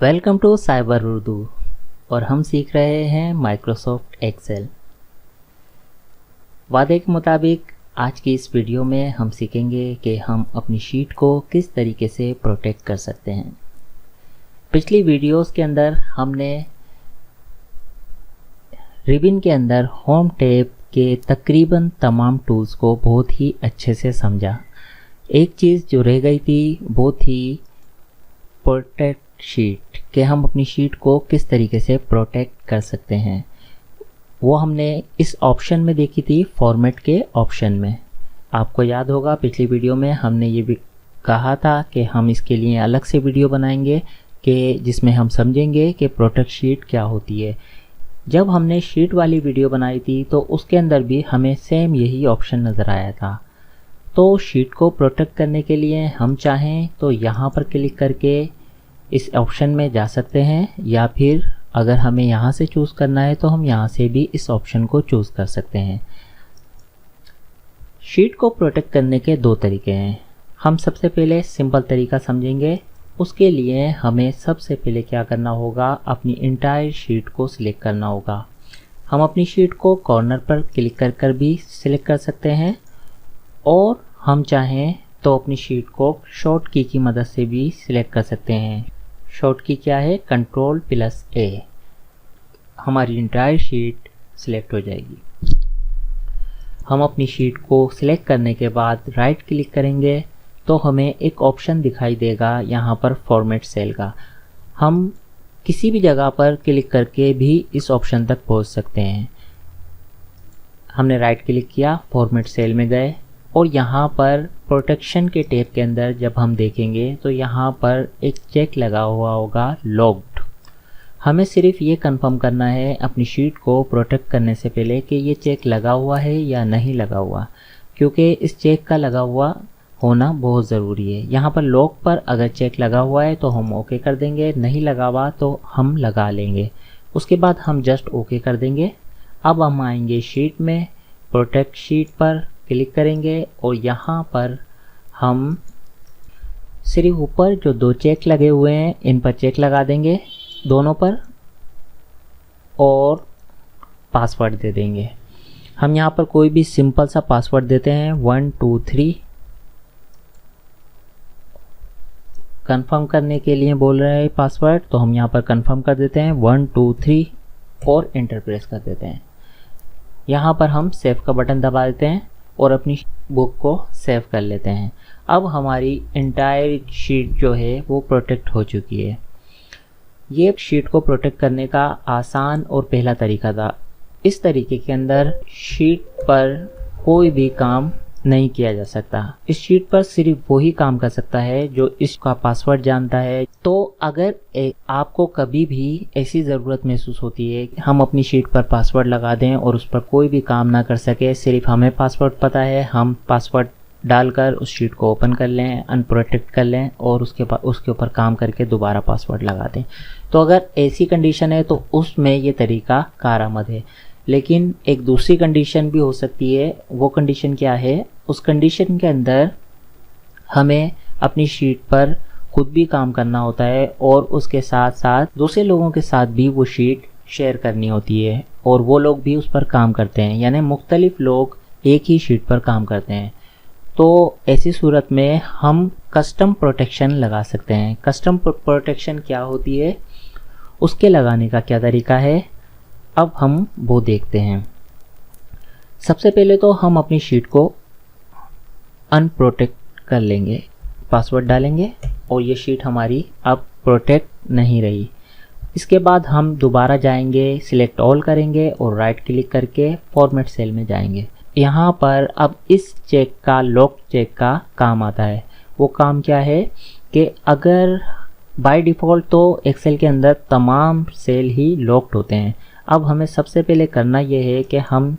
Welcome to cyber Urdu और हम सीख रहे हैं माइक्रोसॉफ्ट एक्सेल। वादे के मुताबिक आज की इस वीडियो में हम सीखेंगे कि हम अपनी शीट को किस तरीके से प्रोटेक्ट कर सकते हैं। पिछली वीडियोस के अंदर हमने रिबन के अंदर होम टैब के तकरीबन तमाम टूल्स को बहुत ही अच्छे से समझा। एक चीज़ जो रह गई थी वो थी प्रोटेक्ट शीट, कि हम अपनी शीट को किस तरीके से प्रोटेक्ट कर सकते हैं। वो हमने इस ऑप्शन में देखी थी, फॉर्मेट के ऑप्शन में। आपको याद होगा पिछली वीडियो में हमने ये भी कहा था कि हम इसके लिए अलग से वीडियो बनाएंगे कि जिसमें हम समझेंगे कि प्रोटेक्ट शीट क्या होती है। जब हमने शीट वाली वीडियो बनाई थी तो उसके अंदर भी हमें सेम यही ऑप्शन नज़र आया था। तो शीट को प्रोटेक्ट करने के लिए हम चाहें तो यहाँ पर क्लिक करके इस ऑप्शन में जा सकते हैं, या फिर अगर हमें यहाँ से चूज़ करना है तो हम यहाँ से भी इस ऑप्शन को चूज़ कर सकते हैं। शीट को प्रोटेक्ट करने के दो तरीके हैं। हम सबसे पहले सिंपल तरीका समझेंगे। उसके लिए हमें सबसे पहले क्या करना होगा, अपनी इंटायर शीट को सिलेक्ट करना होगा। हम अपनी शीट को कॉर्नर पर क्लिक कर भी सिलेक्ट कर सकते हैं, और हम चाहें तो अपनी शीट को शॉर्ट की मदद से भी सिलेक्ट कर सकते हैं। शॉर्ट की क्या है, Ctrl+A। हमारी इंटायर शीट सिलेक्ट हो जाएगी। हम अपनी शीट को सिलेक्ट करने के बाद राइट क्लिक करेंगे तो हमें एक ऑप्शन दिखाई देगा यहाँ पर फॉर्मेट सेल का। हम किसी भी जगह पर क्लिक करके भी इस ऑप्शन तक पहुँच सकते हैं। हमने राइट क्लिक किया, फॉर्मेट सेल में गए, और यहाँ पर प्रोटेक्शन के टैब के अंदर जब हम देखेंगे तो यहाँ पर एक चेक लगा हुआ होगा, लॉक्ड। हमें सिर्फ ये कंफर्म करना है अपनी शीट को प्रोटेक्ट करने से पहले कि ये चेक लगा हुआ है या नहीं लगा हुआ, क्योंकि इस चेक का लगा हुआ होना बहुत ज़रूरी है। यहाँ पर लॉक पर अगर चेक लगा हुआ है तो हम ओके कर देंगे, नहीं लगा हुआ तो हम लगा लेंगे। उसके बाद हम जस्ट ओके कर देंगे। अब हम आएंगे शीट में, प्रोटेक्ट शीट पर क्लिक करेंगे, और यहाँ पर हम सिर्फ ऊपर जो दो चेक लगे हुए हैं इन पर चेक लगा देंगे, दोनों पर, और पासवर्ड दे देंगे। हम यहाँ पर कोई भी सिंपल सा पासवर्ड देते हैं, 1 2 3। कंफर्म करने के लिए बोल रहे हैं पासवर्ड, तो हम यहाँ पर कंफर्म कर देते हैं 1 2 3 और एंटर प्रेस कर देते हैं। यहाँ पर हम सेव का बटन दबा देते हैं और अपनी बुक को सेव कर लेते हैं। अब हमारी इंटायर शीट जो है वो प्रोटेक्ट हो चुकी है। ये शीट को प्रोटेक्ट करने का आसान और पहला तरीका था। इस तरीके के अंदर शीट पर कोई भी काम नहीं किया जा सकता। इस शीट पर सिर्फ वही काम कर सकता है जो इसका पासवर्ड जानता है। तो अगर आपको कभी भी ऐसी ज़रूरत महसूस होती है कि हम अपनी शीट पर पासवर्ड लगा दें और उस पर कोई भी काम ना कर सके, सिर्फ हमें पासवर्ड पता है, हम पासवर्ड डालकर उस शीट को ओपन कर लें, अनप्रोटेक्ट कर लें, और उसके ऊपर काम करके दोबारा पासवर्ड लगा दें, तो अगर ऐसी कंडीशन है तो उसमें ये तरीका कारआमद है। लेकिन एक दूसरी कंडीशन भी हो सकती है। वो कंडीशन क्या है, उस कंडीशन के अंदर हमें अपनी शीट पर खुद भी काम करना होता है, और उसके साथ साथ दूसरे लोगों के साथ भी वो शीट शेयर करनी होती है, और वो लोग भी उस पर काम करते हैं, यानी मुख्तलिफ लोग एक ही शीट पर काम करते हैं। तो ऐसी सूरत में हम कस्टम प्रोटेक्शन लगा सकते हैं। कस्टम प्रोटेक्शन क्या होती है, उसके लगाने का क्या तरीका है, अब हम वो देखते हैं। सबसे पहले तो हम अपनी शीट को अनप्रोटेक्ट कर लेंगे, पासवर्ड डालेंगे, और ये शीट हमारी अब प्रोटेक्ट नहीं रही। इसके बाद हम दोबारा जाएंगे, सिलेक्ट ऑल करेंगे और राइट क्लिक करके फॉर्मेट सेल में जाएंगे। यहाँ पर अब इस चेक का, लॉक चेक का काम आता है। वो काम क्या है कि अगर बाय डिफ़ॉल्ट तो एक्सेल के अंदर तमाम सेल ही लॉक्ड होते हैं। अब हमें सबसे पहले करना ये है कि हम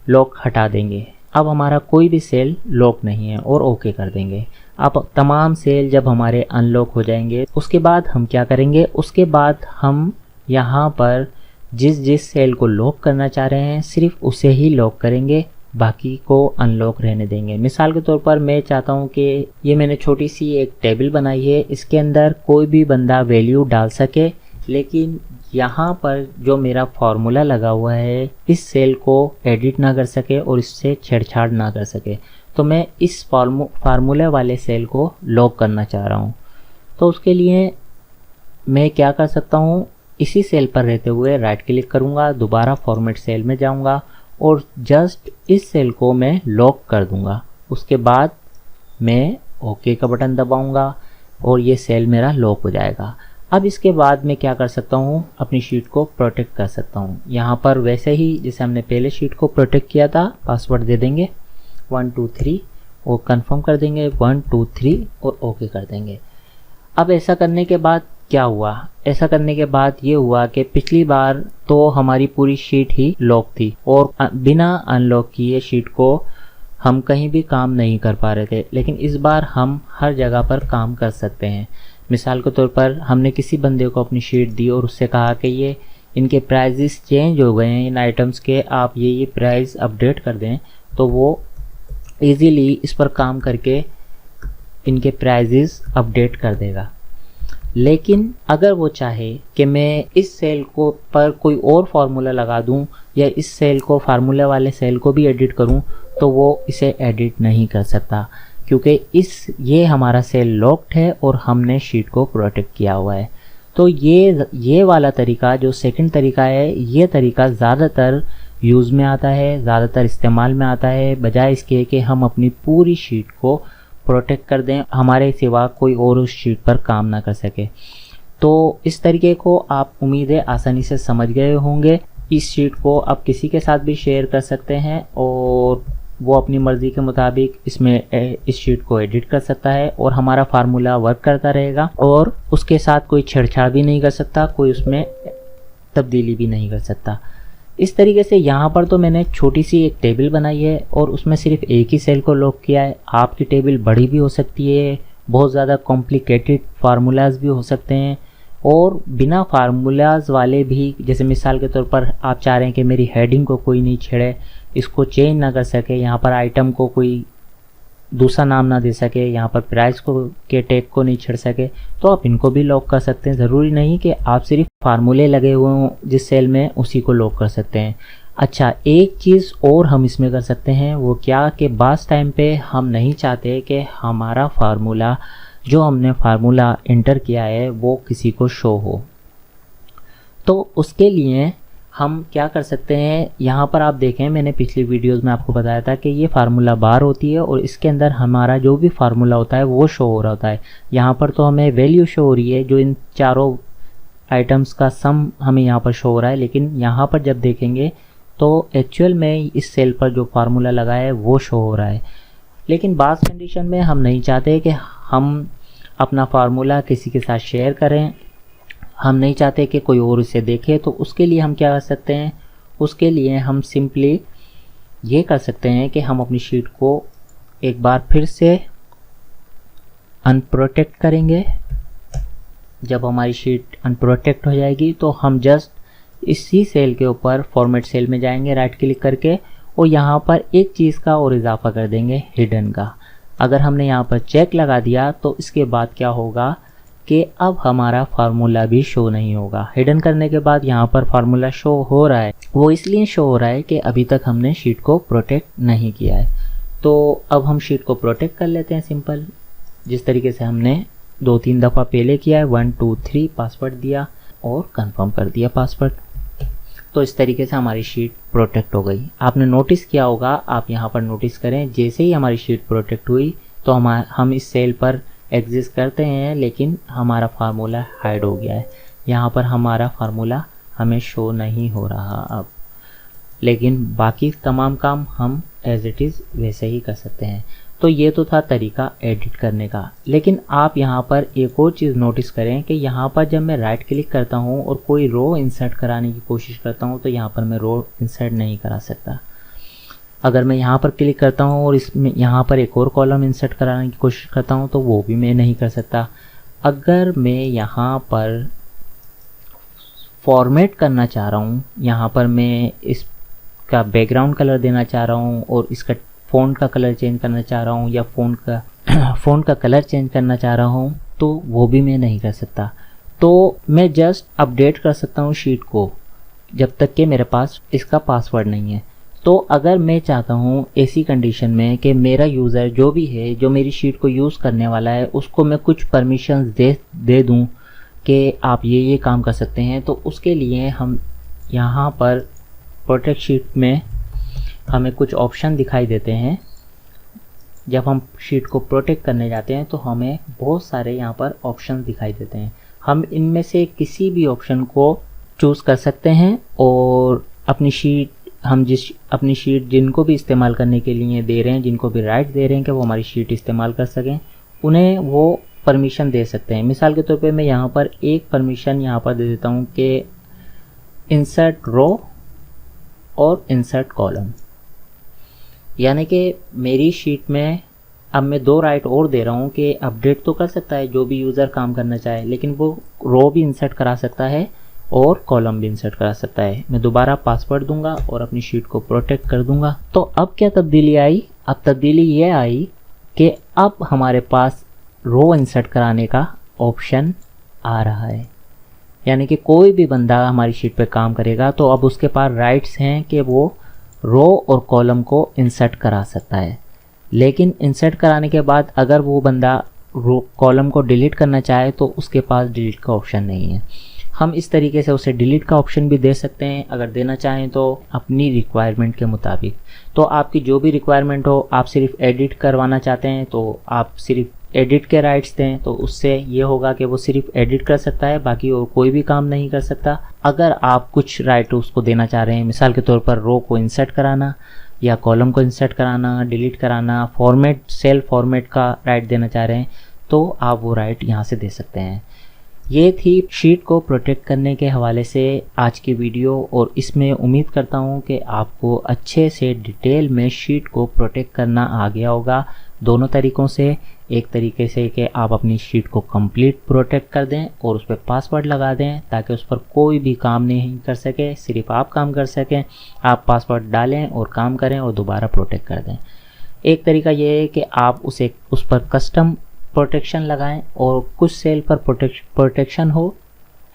लॉक हटा देंगे। अब हमारा कोई भी सेल लॉक नहीं है, और ओके कर देंगे। अब तमाम सेल जब हमारे अनलॉक हो जाएंगे, उसके बाद हम क्या करेंगे, उसके बाद हम यहाँ पर जिस सेल को लॉक करना चाह रहे हैं सिर्फ उसे ही लॉक करेंगे, बाकी को अनलॉक रहने देंगे। मिसाल के तौर पर मैं चाहता हूँ कि ये मैंने छोटी सी एक टेबल बनाई है, इसके अंदर कोई भी बंदा वैल्यू डाल सके, लेकिन यहाँ पर जो मेरा फार्मूला लगा हुआ है इस सेल को एडिट ना कर सके और इससे छेड़छाड़ ना कर सके। तो मैं इस फार्मूले वाले सेल को लॉक करना चाह रहा हूँ। तो उसके लिए मैं क्या कर सकता हूँ, इसी सेल पर रहते हुए राइट क्लिक करूँगा, दोबारा फॉर्मेट सेल में जाऊँगा और जस्ट इस सेल को मैं लॉक कर दूँगा। उसके बाद मैं ओके का बटन दबाऊँगा और ये सेल मेरा लॉक हो जाएगा। अब इसके बाद मैं क्या कर सकता हूँ, अपनी शीट को प्रोटेक्ट कर सकता हूँ। यहाँ पर वैसे ही जैसे हमने पहले शीट को प्रोटेक्ट किया था, पासवर्ड दे देंगे 1 2 3 और कंफर्म कर देंगे 1 2 3 और ओके कर देंगे। अब ऐसा करने के बाद क्या हुआ, ऐसा करने के बाद ये हुआ कि पिछली बार तो हमारी पूरी शीट ही लॉक थी और बिना अनलॉक किए शीट को हम कहीं भी काम नहीं कर पा रहे थे, लेकिन इस बार हम हर जगह पर काम कर सकते हैं। मिसाल के तौर पर हमने किसी बंदे को अपनी शीट दी और उससे कहा कि ये इनके प्राइजेस चेंज हो गए हैं इन आइटम्स के, आप ये प्राइस अपडेट कर दें, तो वो इजीली इस पर काम करके इनके प्राइजेस अपडेट कर देगा। लेकिन अगर वो चाहे कि मैं इस सेल को पर कोई और फार्मूला लगा दूं या इस सेल को फार्मूला वाले सेल को भी एडिट करूं, तो वो इसे एडिट नहीं कर सकता, क्योंकि ये हमारा सेल लॉक्ड है और हमने शीट को प्रोटेक्ट किया हुआ है। तो ये वाला तरीका जो सेकंड तरीका है, ये तरीका ज़्यादातर यूज़ में आता है, ज़्यादातर इस्तेमाल में आता है, बजाय इसके कि हम अपनी पूरी शीट को प्रोटेक्ट कर दें, हमारे सिवा कोई और उस शीट पर काम ना कर सके। तो इस तरीके को आप उम्मीद है आसानी से समझ गए होंगे। इस शीट को आप किसी के साथ भी शेयर कर सकते हैं और वो अपनी मर्ज़ी के मुताबिक इसमें इस शीट को एडिट कर सकता है और हमारा फार्मूला वर्क करता रहेगा और उसके साथ कोई छेड़छाड़ भी नहीं कर सकता, कोई उसमें तब्दीली भी नहीं कर सकता। इस तरीके से यहाँ पर तो मैंने छोटी सी एक टेबल बनाई है और उसमें सिर्फ एक ही सेल को लॉक किया है। आपकी टेबल बड़ी भी हो सकती है, बहुत ज़्यादा कॉम्प्लिकेटेड फार्मूलाज भी हो सकते हैं और बिना फार्मूलाज वाले भी, जैसे मिसाल के तौर पर आप चाह रहे हैं कि मेरी हेडिंग को कोई नहीं छेड़े, इसको चेंज ना कर सके, यहाँ पर आइटम को कोई दूसरा नाम ना दे सके, यहाँ पर प्राइस को के टैग को नहीं छेड़ सके, तो आप इनको भी लॉक कर सकते हैं। ज़रूरी नहीं कि आप सिर्फ फार्मूले लगे हुए हों जिस सेल में उसी को लॉक कर सकते हैं। अच्छा, एक चीज़ और हम इसमें कर सकते हैं, वो क्या कि बास टाइम पे हम नहीं चाहते कि हमारा फार्मूला जो हमने फार्मूला एंटर किया है वो किसी को शो हो। तो उसके लिए हम क्या कर सकते हैं, यहाँ पर आप देखें मैंने पिछली वीडियोस में आपको बताया था कि ये फार्मूला बार होती है और इसके अंदर हमारा जो भी फार्मूला होता है वो शो हो रहा होता है। यहाँ पर तो हमें वैल्यू शो हो रही है, जो इन चारों आइटम्स का सम हमें यहाँ पर शो हो रहा है, लेकिन यहाँ पर जब देखेंगे तो एक्चुअल में इस सेल पर जो फार्मूला लगा है वो शो हो रहा है। लेकिन बास कंडीशन में हम नहीं चाहते कि हम अपना फार्मूला किसी के साथ शेयर करें, हम नहीं चाहते कि कोई और इसे देखे। तो उसके लिए हम क्या कर सकते हैं, उसके लिए हम सिंपली ये कर सकते हैं कि हम अपनी शीट को एक बार फिर से अनप्रोटेक्ट करेंगे। जब हमारी शीट अनप्रोटेक्ट हो जाएगी तो हम जस्ट इसी सेल के ऊपर फॉर्मेट सेल में जाएंगे राइट क्लिक करके और यहाँ पर एक चीज़ का और इजाफा कर देंगे, हिडन का। अगर हमने यहाँ पर चेक लगा दिया तो इसके बाद क्या होगा कि अब हमारा फार्मूला भी शो नहीं होगा। हिडन करने के बाद यहाँ पर फार्मूला शो हो रहा है, वो इसलिए शो हो रहा है कि अभी तक हमने शीट को प्रोटेक्ट नहीं किया है। तो अब हम शीट को प्रोटेक्ट कर लेते हैं सिंपल, जिस तरीके से हमने 2-3 दफ़ा पहले किया है। 1 2 3 पासवर्ड दिया और कंफर्म कर दिया पासवर्ड। तो इस तरीके से हमारी शीट प्रोटेक्ट हो गई। आपने नोटिस किया होगा, आप यहाँ पर नोटिस करें, जैसे ही हमारी शीट प्रोटेक्ट हुई तो हम इस सेल पर एग्जिस्ट करते हैं, लेकिन हमारा फार्मूला हाइड हो गया है। यहाँ पर हमारा फार्मूला हमें शो नहीं हो रहा अब, लेकिन बाकी तमाम काम हम एज इट इज़ वैसे ही कर सकते हैं। तो ये तो था तरीका एडिट करने का। लेकिन आप यहाँ पर एक और चीज़ नोटिस करें कि यहाँ पर जब मैं राइट क्लिक करता हूँ और कोई रो इंसर्ट कराने की कोशिश करता हूँ तो यहाँ पर मैं रो इंसर्ट नहीं करा सकता। अगर मैं यहाँ पर क्लिक करता हूँ और इसमें यहाँ पर एक और कॉलम इंसर्ट कराने की कोशिश करता हूँ तो वो भी मैं नहीं कर सकता। अगर मैं यहाँ पर फॉर्मेट करना चाह रहा हूँ, यहाँ पर मैं इस इसका बैकग्राउंड कलर देना चाह रहा हूँ और इसका फ़ॉन्ट का कलर चेंज करना चाह रहा हूँ या फ़ॉन्ट का कलर चेंज करना चाह रहा हूँ, तो वो भी मैं नहीं कर सकता। तो मैं जस्ट अपडेट कर सकता हूँ शीट को जब तक कि मेरे पास इसका पासवर्ड नहीं है। तो अगर मैं चाहता हूँ ऐसी कंडीशन में कि मेरा यूज़र जो भी है, जो मेरी शीट को यूज़ करने वाला है, उसको मैं कुछ परमिशंस दे दूँ कि आप ये काम कर सकते हैं, तो उसके लिए हम यहाँ पर प्रोटेक्ट शीट में हमें कुछ ऑप्शन दिखाई देते हैं। जब हम शीट को प्रोटेक्ट करने जाते हैं तो हमें बहुत सारे यहाँ पर ऑप्शन दिखाई देते हैं। हम इनमें से किसी भी ऑप्शन को चूज़ कर सकते हैं और अपनी शीट जिनको भी इस्तेमाल करने के लिए दे रहे हैं, जिनको भी राइट दे रहे हैं कि वो हमारी शीट इस्तेमाल कर सकें, उन्हें वो परमिशन दे सकते हैं। मिसाल के तौर पे मैं यहाँ पर एक परमिशन यहाँ पर दे देता हूँ कि इंसर्ट रो और इंसर्ट कॉलम, यानी कि मेरी शीट में अब मैं 2 राइट और दे रहा हूँ कि अपडेट तो कर सकता है जो भी यूज़र काम करना चाहे, लेकिन वो रो भी इंसर्ट करा सकता है और कॉलम भी इंसर्ट करा सकता है। मैं दोबारा पासवर्ड दूंगा और अपनी शीट को प्रोटेक्ट कर दूंगा। तो अब क्या तब्दीली आई? अब तब्दीली ये आई कि अब हमारे पास रो इंसर्ट कराने का ऑप्शन आ रहा है, यानी कि कोई भी बंदा हमारी शीट पे काम करेगा तो अब उसके पास राइट्स हैं कि वो रो और कॉलम को इंसर्ट करा सकता है। लेकिन इंसर्ट कराने के बाद अगर वो बंदा रो कॉलम को डिलीट करना चाहे तो उसके पास डिलीट का ऑप्शन नहीं है। हम इस तरीके से उसे डिलीट का ऑप्शन भी दे सकते हैं अगर देना चाहें तो अपनी रिक्वायरमेंट के मुताबिक। तो आपकी जो भी रिक्वायरमेंट हो, आप सिर्फ एडिट करवाना चाहते हैं तो आप सिर्फ एडिट के राइट्स दें, तो उससे ये होगा कि वो सिर्फ एडिट कर सकता है, बाकी और कोई भी काम नहीं कर सकता। अगर आप कुछ राइट उसको देना चाह रहे हैं, मिसाल के तौर पर रो को इंसर्ट कराना या कॉलम को इंसर्ट कराना, डिलीट कराना, फॉर्मेट सेल फॉर्मेट का राइट देना चाह रहे हैं, तो आप वो राइट यहाँ से दे सकते हैं। ये थी शीट को प्रोटेक्ट करने के हवाले से आज की वीडियो, और इसमें उम्मीद करता हूँ कि आपको अच्छे से डिटेल में शीट को प्रोटेक्ट करना आ गया होगा दोनों तरीक़ों से। एक तरीके से कि आप अपनी शीट को कंप्लीट प्रोटेक्ट कर दें और उस पर पासवर्ड लगा दें ताकि उस पर कोई भी काम नहीं कर सके, सिर्फ आप काम कर सकें। आप पासवर्ड डालें और काम करें और दोबारा प्रोटेक्ट कर दें। एक तरीका ये है कि आप उस पर कस्टम प्रोटेक्शन लगाएं और कुछ सेल पर प्रोटेक्शन हो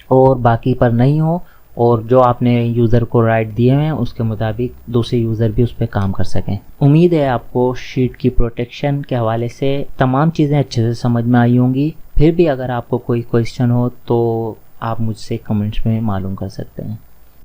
और बाकी पर नहीं हो, और जो आपने यूज़र को राइट दिए हैं उसके मुताबिक दूसरे यूज़र भी उस पर काम कर सकें। उम्मीद है आपको शीट की प्रोटेक्शन के हवाले से तमाम चीज़ें अच्छे से समझ में आई होंगी। फिर भी अगर आपको कोई क्वेश्चन हो तो आप मुझसे कमेंट्स में मालूम कर सकते हैं।